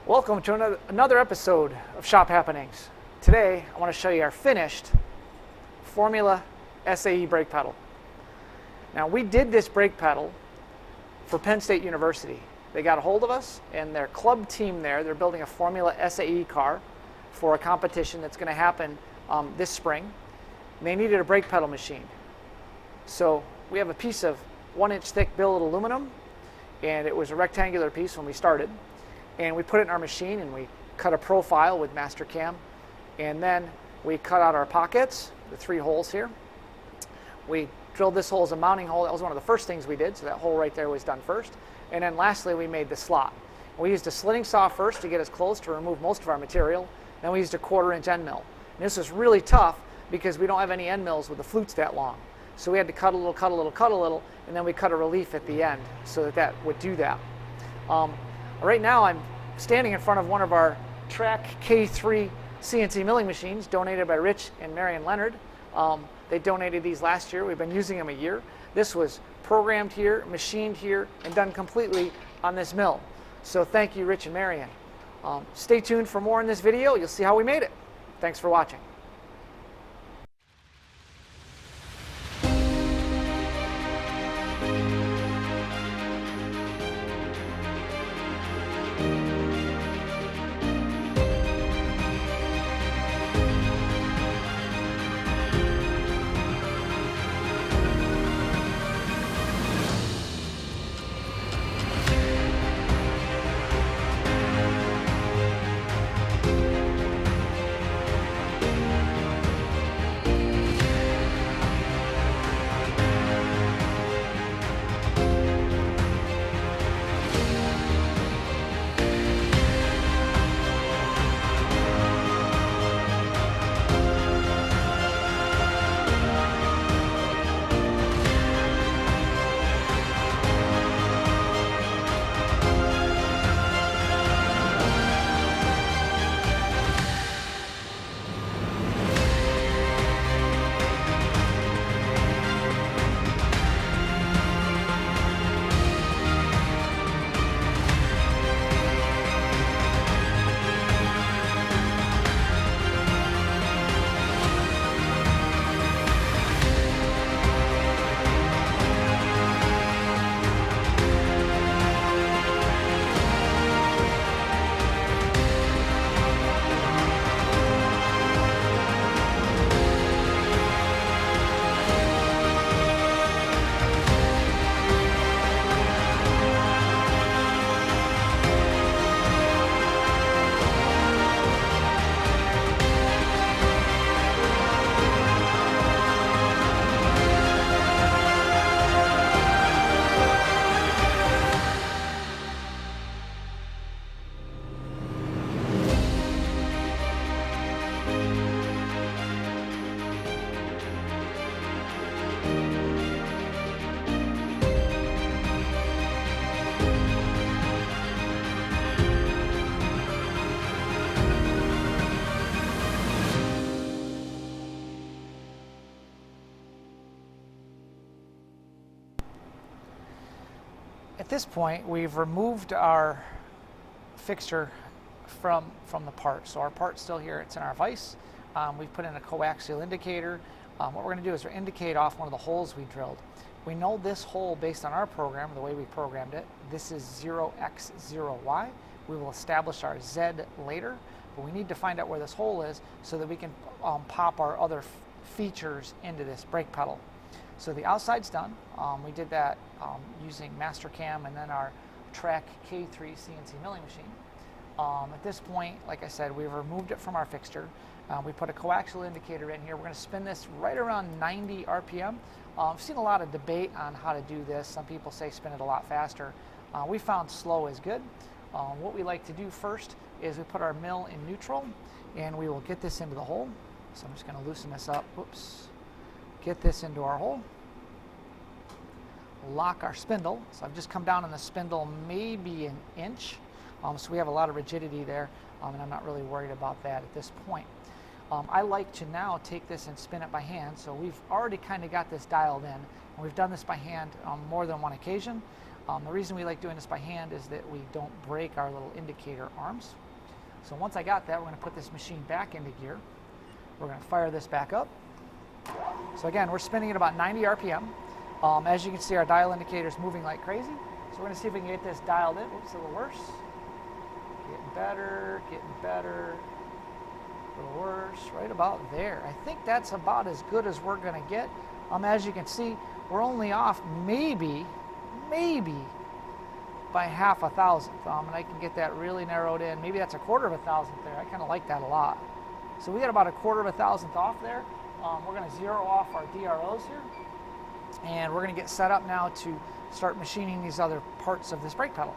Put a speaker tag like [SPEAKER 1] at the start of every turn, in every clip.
[SPEAKER 1] Welcome to another episode of Shop Happenings. Today I want to show you our finished Formula SAE brake pedal. Now we did this brake pedal for Penn State University. They got a hold of us and their club team there, they're building a Formula SAE car for a competition that's going to happen this spring. And they needed a brake pedal machine. So we have a piece of 1-inch thick billet aluminum, and it was a rectangular piece when we started. And we put it in our machine and we cut a profile with Mastercam, and then we cut out our pockets, the 3 holes here. We drilled this hole as a mounting hole. That was one of the first things we did, so that hole right there was done first. And then lastly we made the slot. We used a slitting saw first to get us close to remove most of our material. Then we used a 1/4-inch end mill. And this was really tough because we don't have any end mills with the flutes that long. So we had to cut a little, cut a little, cut a little, and then we cut a relief at the end so that that would do that. Right now I'm standing in front of one of our Track K3 CNC milling machines donated by Rich and Marion Leonard. They donated these last year. We've been using them a year. This was programmed here, machined here, and done completely on this mill. So thank you, Rich and Marion. Stay tuned for more in this video. You'll see how we made it. Thanks for watching. At this point, we've removed our fixture from the part. So our part's still here, it's in our vise. We've put in a coaxial indicator. What we're going to do is indicate off one of the holes we drilled. We know this hole based on our program, the way we programmed it. This is 0x0y. We will establish our Z later, but we need to find out where this hole is so that we can pop our other features into this brake pedal. So the outside's done. We did that using Mastercam and then our Track K3 CNC milling machine. At this point, like I said, we've removed it from our fixture. We put a coaxial indicator in here. We're going to spin this right around 90 RPM. I've seen a lot of debate on how to do this. Some people say spin it a lot faster. We found slow is good. What we like to do first is we put our mill in neutral and we will get this into the hole. So I'm just going to loosen this up. Whoops. Get this into our hole. Lock our spindle. So I've just come down on the spindle maybe an inch. So we have a lot of rigidity there, and I'm not really worried about that at this point. I like to now take this and spin it by hand. So we've already kind of got this dialed in, and we've done this by hand on more than one occasion. The reason we like doing this by hand is that we don't break our little indicator arms. So once I got that, we're going to put this machine back into gear. We're going to fire this back up. So again, we're spinning at about 90 RPM. As you can see, our dial indicator is moving like crazy. So we're going to see if we can get this dialed in. Oops, a little worse. Getting better, a little worse, right about there. I think that's about as good as we're going to get. As you can see, we're only off maybe by half a thousandth. And I can get that really narrowed in. Maybe that's a quarter of a thousandth there. I kind of like that a lot. So we got about a quarter of a thousandth off there. We're going to zero off our DROs here. And we're going to get set up now to start machining these other parts of this brake pedal.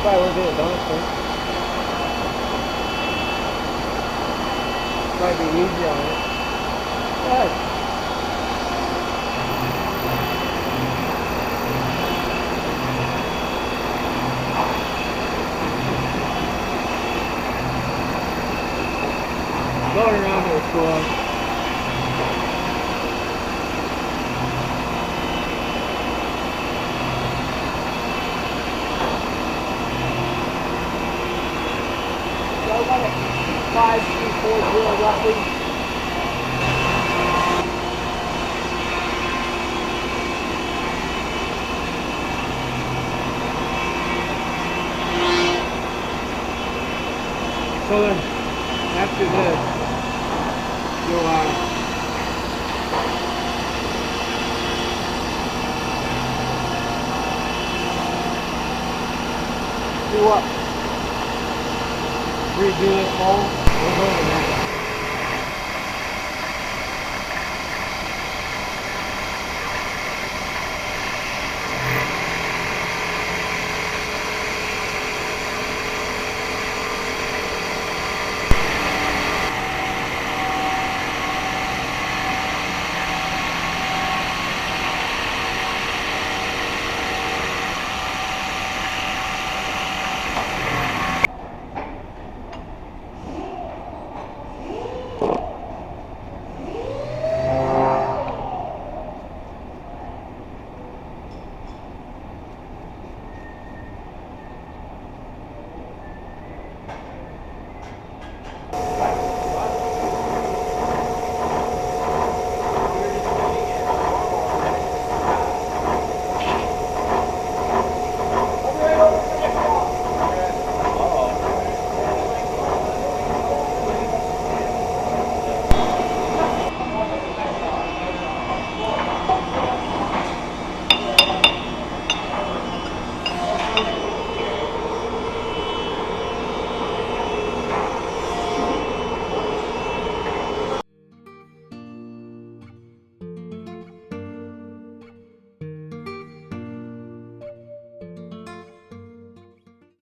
[SPEAKER 2] Probably worth it, honestly. Might be easy on it. Good. Going around it was cool.
[SPEAKER 1] So I want it 5340 roughly.
[SPEAKER 2] So then, after this, you'll
[SPEAKER 1] Do what?
[SPEAKER 2] redo it all over again.